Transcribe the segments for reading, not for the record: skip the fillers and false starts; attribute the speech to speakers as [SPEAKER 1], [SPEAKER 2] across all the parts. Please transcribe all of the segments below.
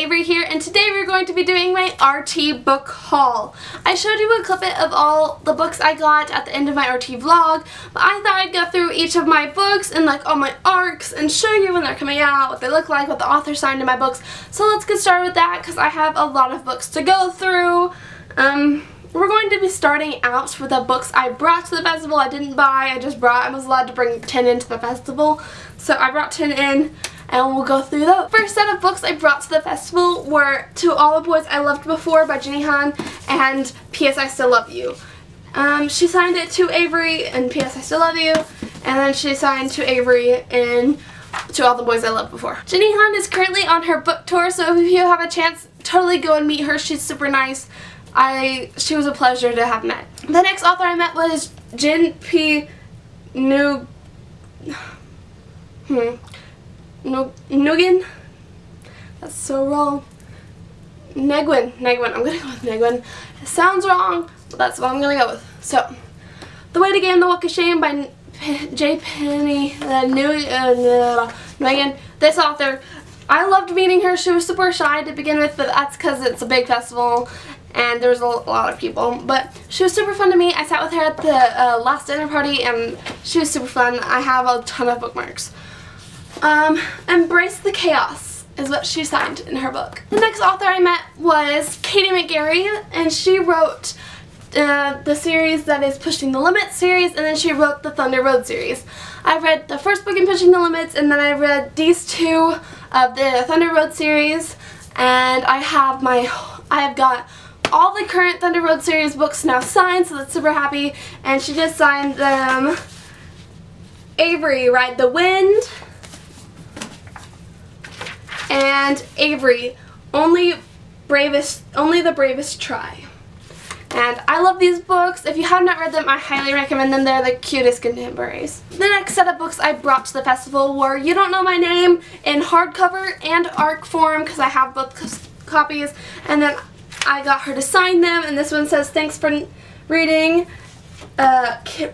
[SPEAKER 1] Avery here, and today we're going to be doing my RT book haul. I showed you a clip of all the books I got at the end of my RT vlog, but I thought I'd go through each of my books and like all my arcs and show you when they're coming out, what they look like, what the author signed in my books. So let's get started with that because I have a lot of books to go through. We're going to be starting out with the books I brought to the festival. I didn't buy, I just brought. I was allowed to bring 10 into the festival, so I brought 10 in. And we'll go through those. First set of books I brought to the festival were To All the Boys I Loved Before by Jenny Han and P.S. I Still Love You. She signed it to Avery in P.S. I Still Love You, and then she signed to Avery in To All the Boys I Loved Before. Jenny Han is currently on her book tour, so if you have a chance, totally go and meet her. She's super nice. She was a pleasure to have met. The next author I met was Jin P. Nguyen? That's so wrong. Nguyen. I'm gonna go with Nguyen. It sounds wrong, but that's what I'm gonna go with. So, The Way to Gain the Walk of Shame by J. Penny Nguyen. This author, I loved meeting her. She was super shy to begin with, but that's because it's a big festival and there's a lot of people. But she was super fun to meet. I sat with her at the last dinner party and she was super fun. I have a ton of bookmarks. Embrace the Chaos is what she signed in her book. The next author I met was Katie McGarry, and she wrote the series that is Pushing the Limits series, and then she wrote the Thunder Road series. I read the first book in Pushing the Limits, and then I read these two of the Thunder Road series, and I have got all the current Thunder Road series books now signed, so that's super happy. And she just signed them Avery, Ride the Wind, and Avery, Only the Bravest Try. And I love these books. If you have not read them, I highly recommend them. They're the cutest contemporaries. The next set of books I brought to the festival were You Don't Know My Name in hardcover and ARC form, because I have both copies. And then I got her to sign them, and this one says, "Thanks for reading,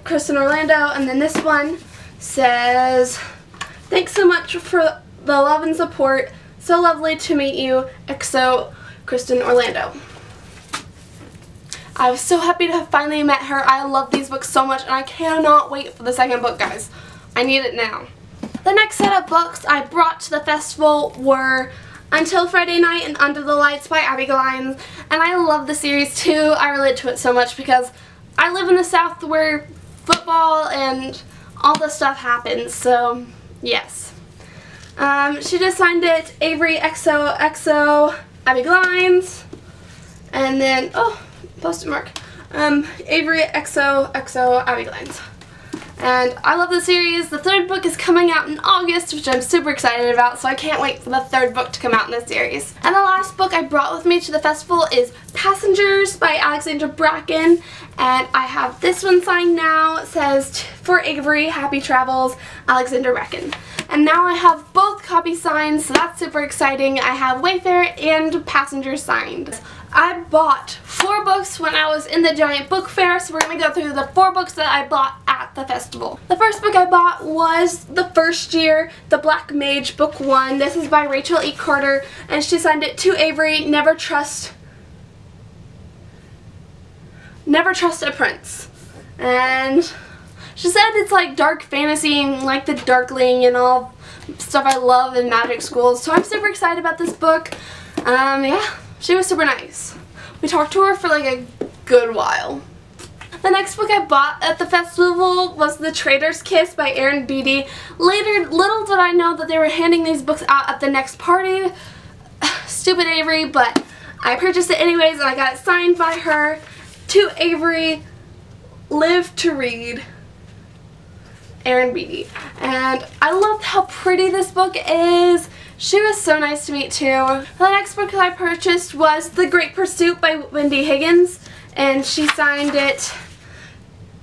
[SPEAKER 1] Kristen Orlando." And then this one says, "Thanks so much for the love and support. So lovely to meet you, XO, Kristen Orlando." I was so happy to have finally met her. I love these books so much, and I cannot wait for the second book, guys. I need it now. The next set of books I brought to the festival were Until Friday Night and Under the Lights by Abby Glines, and I love the series too. I relate to it so much because I live in the South where football and all this stuff happens, so yes. She just signed it Avery XO Abby Glines, and then post-it mark Avery XO Abby Glines. And I love the series. The third book is coming out in August, which I'm super excited about, so I can't wait for the third book to come out in this series. And the last book I brought with me to the festival is Passengers by Alexandra Bracken, and I have this one signed now. It says, "For Avery, Happy Travels, Alexandra Bracken." And now I have both copies signed, so that's super exciting. I have Wayfarer and Passengers signed. I bought 4 books when I was in the giant book fair, so we're going to go through the 4 books that I bought at the festival. The first book I bought was The First Year, The Black Mage, Book 1. This is by Rachel E. Carter, and she signed it to Avery, Never Trust a Prince. And she said it's like dark fantasy and like the Darkling and all stuff I love in magic schools, so I'm super excited about this book. Yeah. She was super nice. We talked to her for like a good while. The next book I bought at the festival was The Traitor's Kiss by Erin Beatty. Little did I know that they were handing these books out at the next party. Stupid Avery, but I purchased it anyways, and I got it signed by her. To Avery, Live to Read, Erin Beatty. And I loved how pretty this book is. She was so nice to meet too. The next book I purchased was The Great Pursuit by Wendy Higgins, and she signed it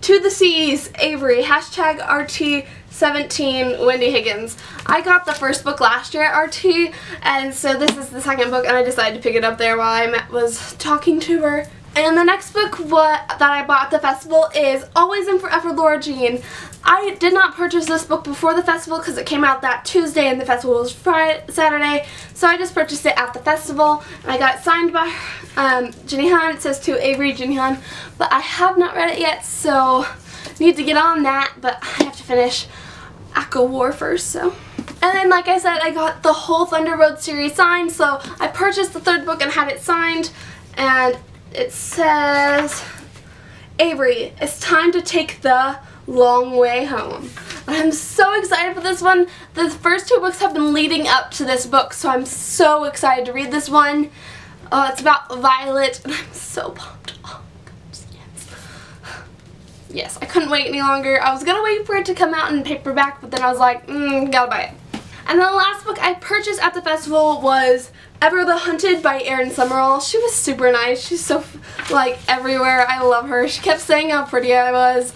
[SPEAKER 1] To the Seas, Avery, #RT17 Wendy Higgins. I got the first book last year at RT, and so this is the second book, and I decided to pick it up there while I was talking to her. And the next book that I bought at the festival is Always and Forever Laura Jean. I did not purchase this book before the festival because it came out that Tuesday and the festival was Saturday. So I just purchased it at the festival and I got it signed by Jenny Han. It says to Avery Jenny Han, but I have not read it yet, so need to get on that, but I have to finish Aqua War first, so. And then, like I said, I got the whole Thunder Road series signed, so I purchased the third book and had it signed, and it says, Avery, it's time to take the long way home. I'm so excited for this one. The first two books have been leading up to this book, so I'm so excited to read this one. It's about Violet, and I'm so pumped. Oh my goodness, yes. Yes, I couldn't wait any longer. I was going to wait for it to come out in paperback, but then I was like, gotta buy it. And then the last book I purchased at the festival was Ever the Hunted by Erin Summerall. She was super nice. She's so, like, everywhere. I love her. She kept saying how pretty I was.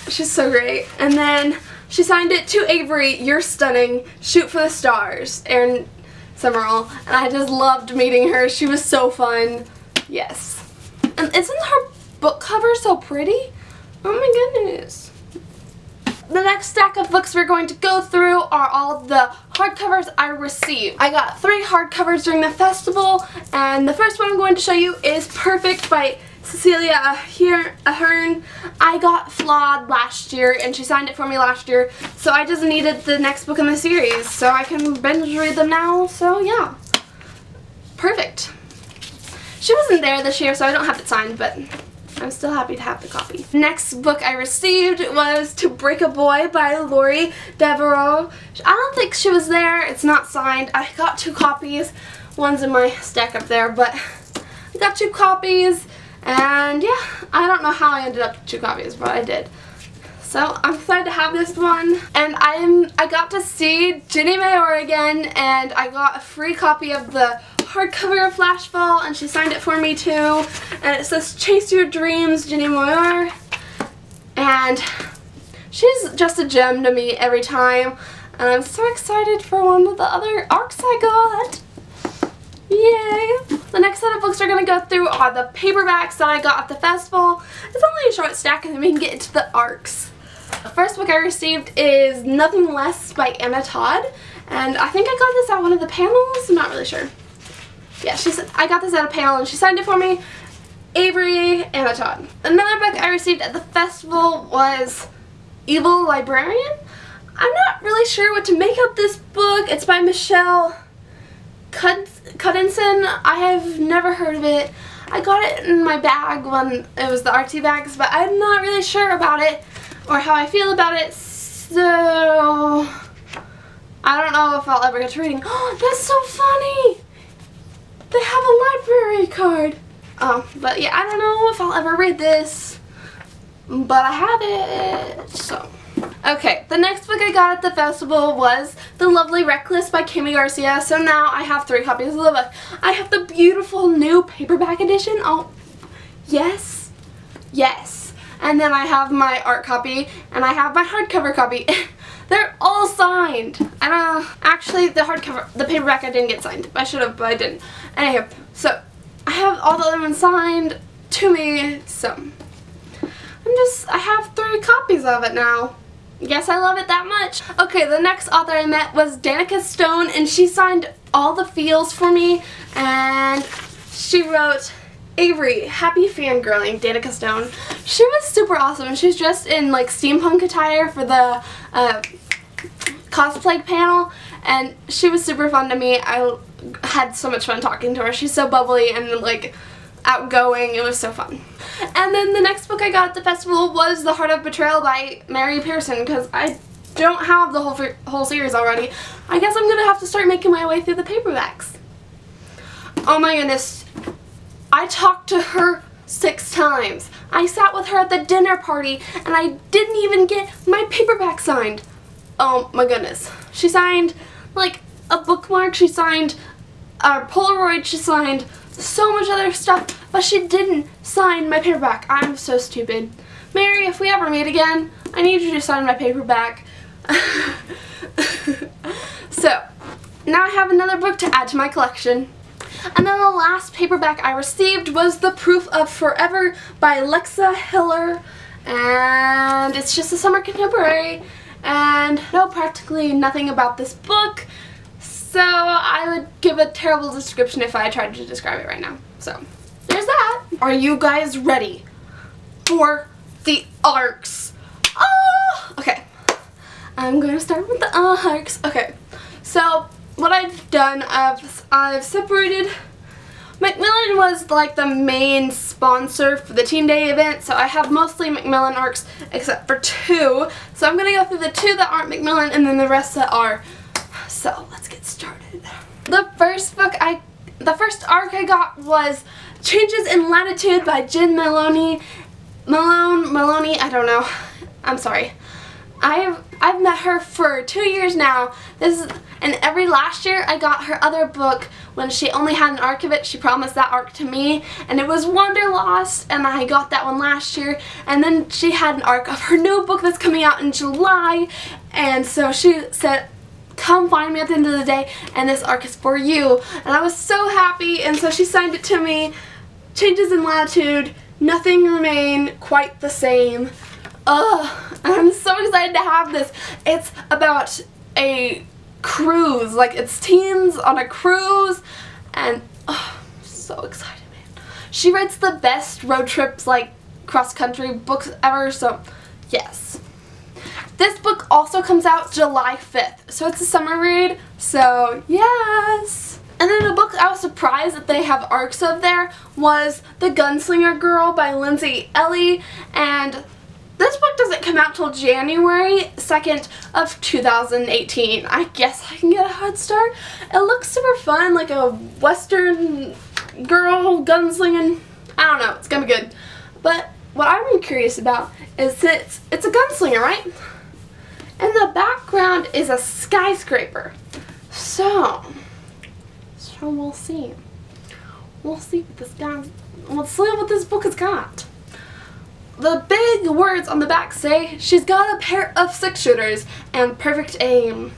[SPEAKER 1] She's so great. And then she signed it to Avery, You're Stunning, Shoot for the Stars, Erin Summerall. And I just loved meeting her. She was so fun. Yes. And isn't her book cover so pretty? Oh my goodness. The next stack of books we're going to go through are all of the hardcovers I received. I got 3 hardcovers during the festival, and the first one I'm going to show you is Perfect by Cecilia Ahern. I got Flawed last year, and she signed it for me last year, so I just needed the next book in the series, so I can binge read them now, so yeah. Perfect. She wasn't there this year, so I don't have it signed, but I'm still happy to have the copy. Next book I received was To Break a Boy by Laurie Devereaux. I don't think she was there. It's not signed. I got 2 copies. One's in my stack up there, but I got 2 copies, and yeah, I don't know how I ended up with 2 copies, but I did. So I'm excited to have this one. And I got to see Ginny Mayor again, and I got a free copy of the hardcover of Flashball, and she signed it for me too. And it says Chase Your Dreams, Ginny Mayor. And she's just a gem to me every time. And I'm so excited for one of the other arcs I got. Yay! The next set of books we're going to go through are the paperbacks that I got at the festival. It's only a short stack and then we can get into the arcs. The first book I received is Nothing Less by Anna Todd. And I think I got this at one of the panels. I'm not really sure. Yeah, I got this at a panel and she signed it for me. Avery, Anna Todd. Another book I received at the festival was Evil Librarian. I'm not really sure what to make of this book. It's by Michelle Cudinson. I have never heard of it. I got it in my bag when it was the artsy bags, but I'm not really sure about it or how I feel about it, so I don't know if I'll ever get to reading. Oh, that's so funny! They have a library card. But yeah, I don't know if I'll ever read this, but I have it, so. Okay, the next book I got at the festival was The Lovely Reckless by Kami Garcia, so now I have 3 copies of the book. I have the beautiful new paperback edition. Oh, yes, yes. And then I have my art copy, and I have my hardcover copy. They're all signed. Actually, the paperback I didn't get signed. I should have, but I didn't. Anyway, so I have all the other ones signed to me, so I have 3 copies of it now. Yes, I love it that much. Okay, the next author I met was Danica Stone, and she signed all the feels for me, and she wrote, Avery, happy fangirling, Danica Stone. She was super awesome. She's dressed in like steampunk attire for the cosplay panel, and she was super fun to me. I had so much fun talking to her. She's so bubbly and like outgoing. It was so fun. And then the next book I got at the festival was The Heart of Betrayal by Mary Pearson, because I don't have the whole series already. I guess I'm gonna have to start making my way through the paperbacks. Oh my goodness. I talked to her 6 times. I sat with her at the dinner party and I didn't even get my paperback signed. Oh my goodness. She signed like a bookmark, she signed a Polaroid, she signed so much other stuff, but she didn't sign my paperback. I'm so stupid. Mary, if we ever meet again, I need you to sign my paperback. So, now I have another book to add to my collection. And then the last paperback I received was The Proof of Forever by Lexa Hiller, and it's just a summer contemporary, and know practically nothing about this book, so I would give a terrible description if I tried to describe it right now. So there's that. Are you guys ready for the arcs? Oh, okay. I'm going to start with the arcs. Okay, so what I've done, I've separated. Macmillan was like the main sponsor for the Teen Day event, so I have mostly Macmillan arcs except for 2. So I'm going to go through the 2 that aren't Macmillan and then the rest that are. So let's get started. The first arc I got was Changes in Latitude by Jen Maloney, I don't know. I'm sorry. I've met her for 2 years now. And every last year I got her other book when she only had an arc of it. She promised that arc to me, and it was Wanderlost, and I got that one last year. And then she had an arc of her new book that's coming out in July, and so she said, come find me at the end of the day, and this arc is for you. And I was so happy, and so she signed it to me. Changes in Latitude, Nothing Remain Quite the Same. I'm so excited to have this. It's about a cruise, like it's teens on a cruise, and I'm so excited, man. She writes the best road trips, like cross-country books ever, so yes. This book also comes out July 5th, so it's a summer read, so yes. And then a book I was surprised that they have arcs of there was The Gunslinger Girl by Lindsay Ellie, and this book doesn't come out till January 2nd of 2018. I guess I can get a head start. It looks super fun, like a western girl gunslinging. I don't know, it's gonna be good. But what I'm curious about is it's a gunslinger, right? And the background is a skyscraper. So we'll see. We'll see what this book has got. The big words on the back say, she's got a pair of 6-shooters and perfect aim.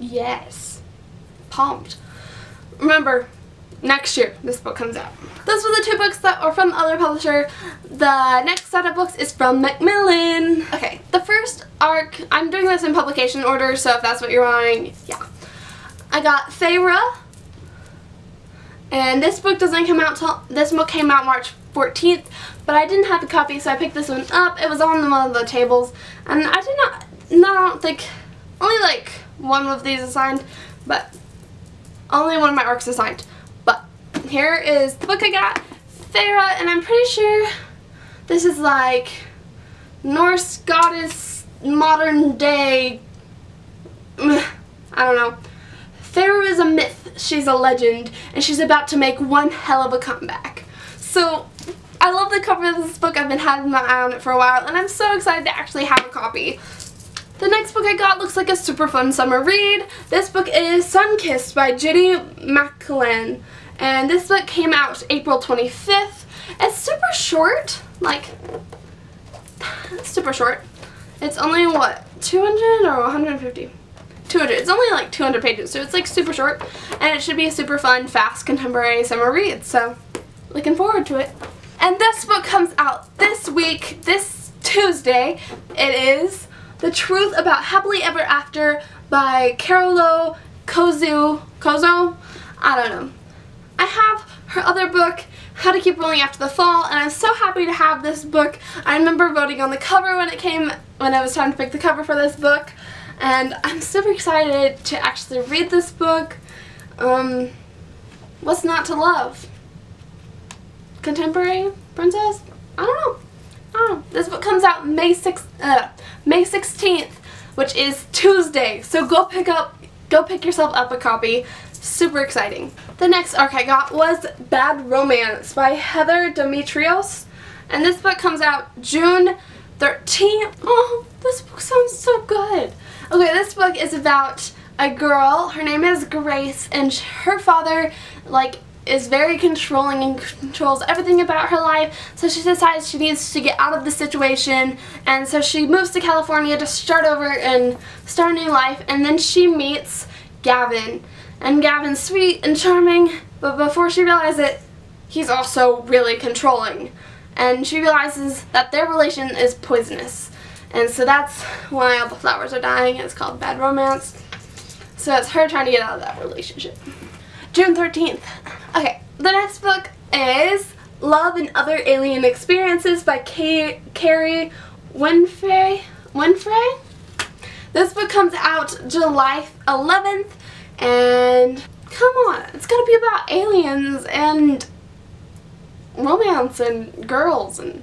[SPEAKER 1] Yes. Pumped. Remember, next year this book comes out. Those were the 2 books that are from the other publisher. The next set of books is from Macmillan. Okay, the first arc, I'm doing this in publication order, so if that's what you're wondering, yeah. I got Feyre, and this book doesn't come out till, this book came out March 14th, but I didn't have a copy, so I picked this one up. It was on one of the tables, and I don't think, only like one of these assigned, but only one of my arcs assigned. But here is the book I got, Feyre, and I'm pretty sure this is like Norse goddess, modern day, I don't know. Feyre is a myth, she's a legend, and she's about to make one hell of a comeback. So, I love the cover of this book. I've been having my eye on it for a while, and I'm so excited to actually have a copy. The next book I got looks like a super fun summer read. This book is Sunkissed by Ginny McClellan, and this book came out April 25th. It's super short, like, super short. It's only, what, 200 or 150? 200. It's only like 200 pages, so it's like super short, and it should be a super fun, fast, contemporary summer read, so looking forward to it. And this book comes out this week, this Tuesday. It is The Truth About Happily Ever After by Carolo Kozo, I don't know. I have her other book, How to Keep Rolling After the Fall, and I'm so happy to have this book. I remember voting on the cover when it was time to pick the cover for this book. And I'm super excited to actually read this book. What's not to love? Contemporary princess? I don't know. This book comes out May 16th, which is Tuesday. So go pick yourself up a copy. Super exciting. The next arc I got was Bad Romance by Heather Demetrios. And this book comes out June 13th. Oh, this book sounds so good. Okay, this book is about a girl. Her name is Grace, and her father, like, is very controlling and controls everything about her life, so she decides she needs to get out of the situation, and so she moves to California to start over and start a new life, and then she meets Gavin, And Gavin's sweet and charming, but before she realizes it, he's also really controlling. And she realizes that their relation is poisonous. And so that's why all the flowers are dying. It's called Bad Romance. So it's her trying to get out of that relationship. June 13th. Okay, the next book is Love and Other Alien Experiences by Carrie Winfrey. This book comes out July 11th, and come on, it's gonna be about aliens and romance and girls, and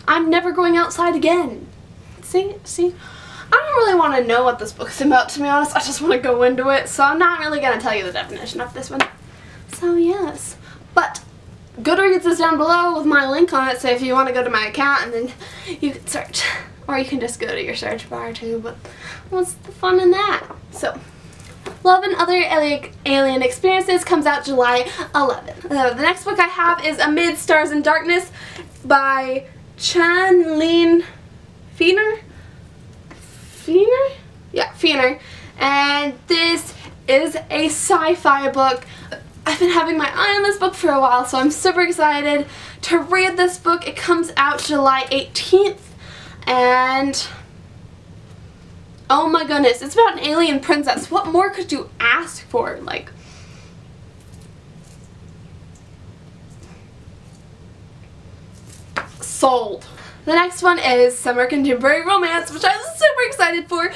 [SPEAKER 1] I'm never going outside again. See? I don't really want to know what this book is about, to be honest. I just want to go into it, so I'm not really going to tell you the definition of this one. So yes, but Goodreads is down below with my link on it, so if you want to go to my account and then you can search, or you can just go to your search bar too, but what's the fun in that? So, Love and Other Alien Experiences comes out July 11th. The next book I have is Amid Stars and Darkness by Chan-Lin Feener? Yeah, Feener. And this is a sci-fi book. I've been having my eye on this book for a while, so I'm super excited to read this book. It comes out July 18th, and oh my goodness, it's about an alien princess. What more could you ask for? Like, sold. The next one is Summer Contemporary Romance, which I'm super excited for.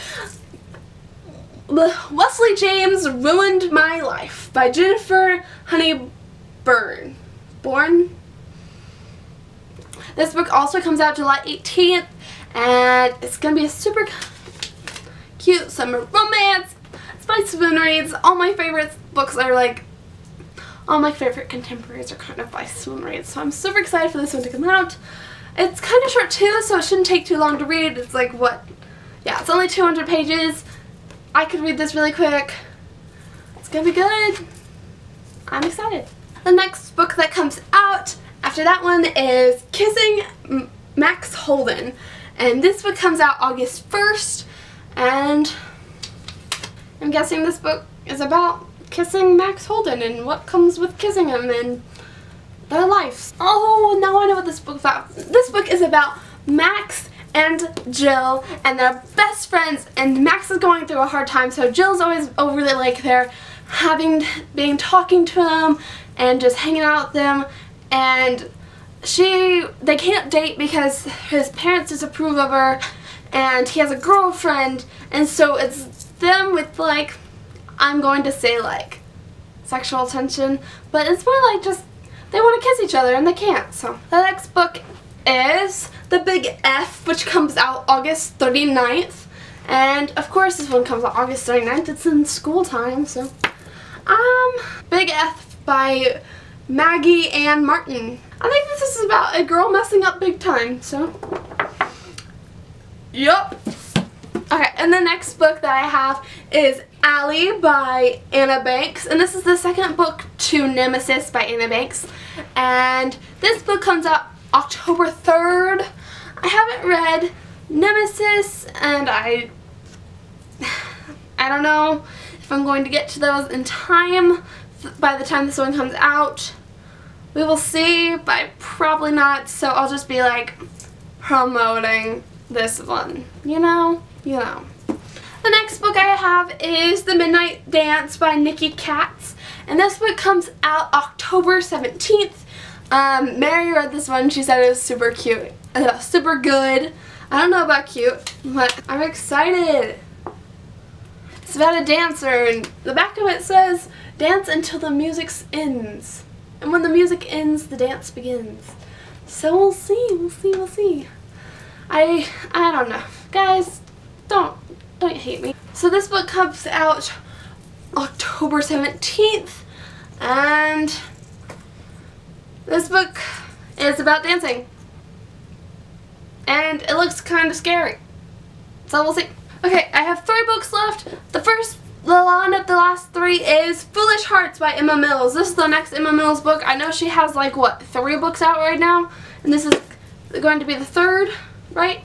[SPEAKER 1] Wesley James Ruined My Life by Jennifer Honeyburn. This book also comes out July 18th, and it's going to be a super cute summer romance. It's by Spoon Reads. All my favorite books are like, all my favorite contemporaries are kind of by Spoon Reads, so I'm super excited for this one to come out. It's kind of short too, so it shouldn't take too long to read. It's like, what? Yeah, it's only 200 pages. I could read this really quick. It's gonna be good. I'm excited. The next book that comes out after that one is Kissing Max Holden. And this book comes out August 1st. And I'm guessing this book is about kissing Max Holden and what comes with kissing him and their lives. Oh, now I know what this book is about. This book is about Max and Jill, and they're best friends, and Max is going through a hard time, so Jill's always really like there, talking to them and just hanging out with them, and they can't date because his parents disapprove of her, and he has a girlfriend, and so it's them with, like, I'm going to say, like, sexual tension, but it's more like just they want to kiss each other and they can't. So the next book is The Big F, which comes out August 39th, and of course this one comes out August 39th. It's in school time, so Big F by Maggie Ann Martin. I think this is about a girl messing up big time, so yup. Okay, and the next book that I have is Allie by Anna Banks, and this is the second book to Nemesis by Anna Banks, and this book comes out October 3rd. I haven't read Nemesis, and I don't know if I'm going to get to those in time by the time this one comes out. We will see, but probably not, so I'll just be like promoting this one, you know. The next book I have is The Midnight Dance by Nikki Katz, and this book comes out October 17th. Mary read this one. She said it was super cute, super good. I don't know about cute, but I'm excited. It's about a dancer, and the back of it says, dance until the music ends. And when the music ends, the dance begins. So we'll see. I don't know. Guys, don't hate me. So this book comes out October 17th, and this book is about dancing. And it looks kind of scary. So we'll see. Okay, I have 3 books left. The last 3 is Foolish Hearts by Emma Mills. This is the next Emma Mills book. I know she has like, what, 3 books out right now? And this is going to be the 3rd, right?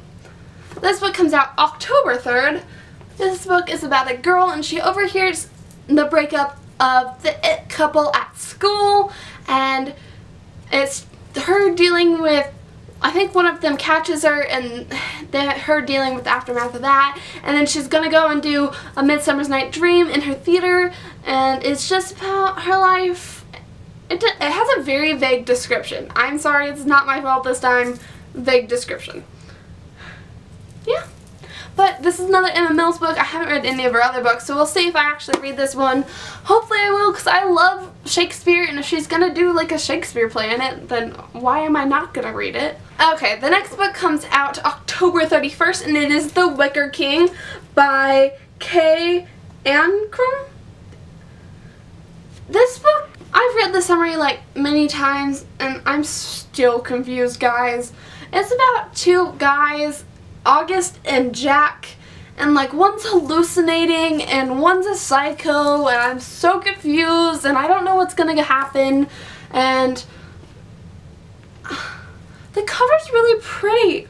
[SPEAKER 1] This book comes out October 3rd. This book is about a girl, and she overhears the breakup of the it couple at school, and it's her dealing with, I think one of them catches her, and her dealing with the aftermath of that, and then she's gonna go and do A Midsummer's Night Dream in her theater, and it's just about her life. It has a very vague description. I'm sorry, it's not my fault this time. Vague description. Yeah. But this is another Emma Mills book. I haven't read any of her other books, so we'll see if I actually read this one. Hopefully I will, because I love Shakespeare, and if she's going to do like a Shakespeare play in it, then why am I not going to read it? Okay, the next book comes out October 31st, and it is The Wicker King by Kay Ancrum. This book, I've read the summary like many times, and I'm still confused, guys. It's about two guys, August and Jack, and like one's hallucinating and one's a psycho, and I'm so confused and I don't know what's gonna happen, and the cover's really pretty,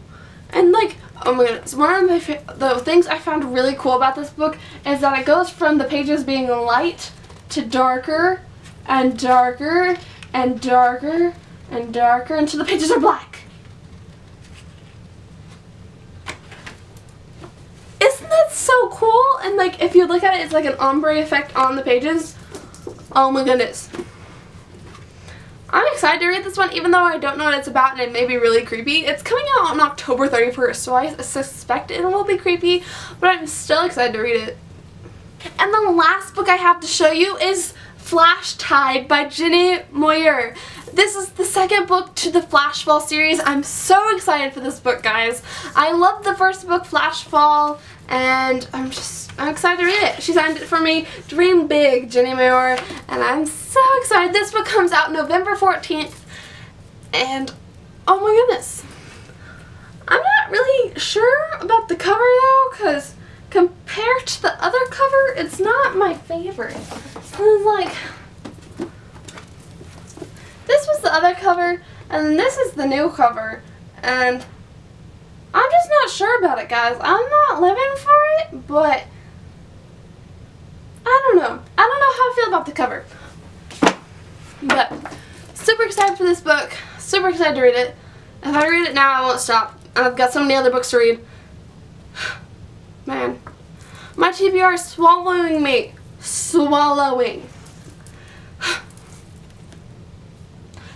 [SPEAKER 1] and like, oh my goodness, one of the things I found really cool about this book is that it goes from the pages being light to darker and darker and darker and darker until the pages are black. That's so cool, and like if you look at it, it's like an ombre effect on the pages. Oh my goodness. I'm excited to read this one, even though I don't know what it's about and it may be really creepy. It's coming out on October 31st, so I suspect it will be creepy, but I'm still excited to read it. And the last book I have to show you is Flash Tide by Jenny Moyer. This is the second book to the Flashfall series. I'm so excited for this book, guys. I love the first book, Flashfall, and I'm excited to read it. She signed it for me. Dream big, Jenny Moyer, and I'm so excited. This book comes out November 14th, and oh my goodness. I'm not really sure about the cover though, because compared to the other cover, it's not my favorite. So it's like, this was the other cover, and then this is the new cover, and I'm just not sure about it, guys. I'm not living for it, but I don't know. I don't know how I feel about the cover. But super excited for this book. Super excited to read it. If I read it now, I won't stop. I've got so many other books to read. Man. My TBR is swallowing me. Swallowing.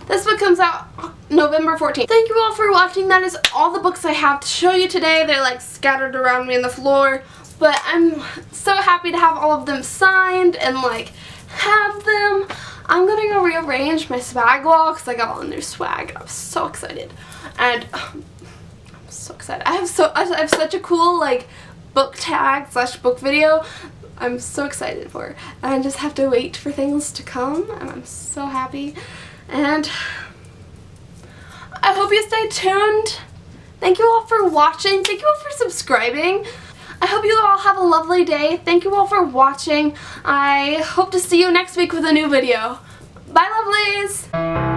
[SPEAKER 1] This book comes out November 14th. Thank you all for watching. That is all the books I have to show you today. They're like scattered around me on the floor. But I'm so happy to have all of them signed and like have them. I'm going to go rearrange my swag wall because I got all the new swag. I'm so excited. And I'm so excited. I have such a cool like book tag / book video. I'm so excited for it. And I just have to wait for things to come, and I'm so happy. And I hope you stay tuned. Thank you all for watching. Thank you all for subscribing. I hope you all have a lovely day. Thank you all for watching. I hope to see you next week with a new video. Bye, lovelies!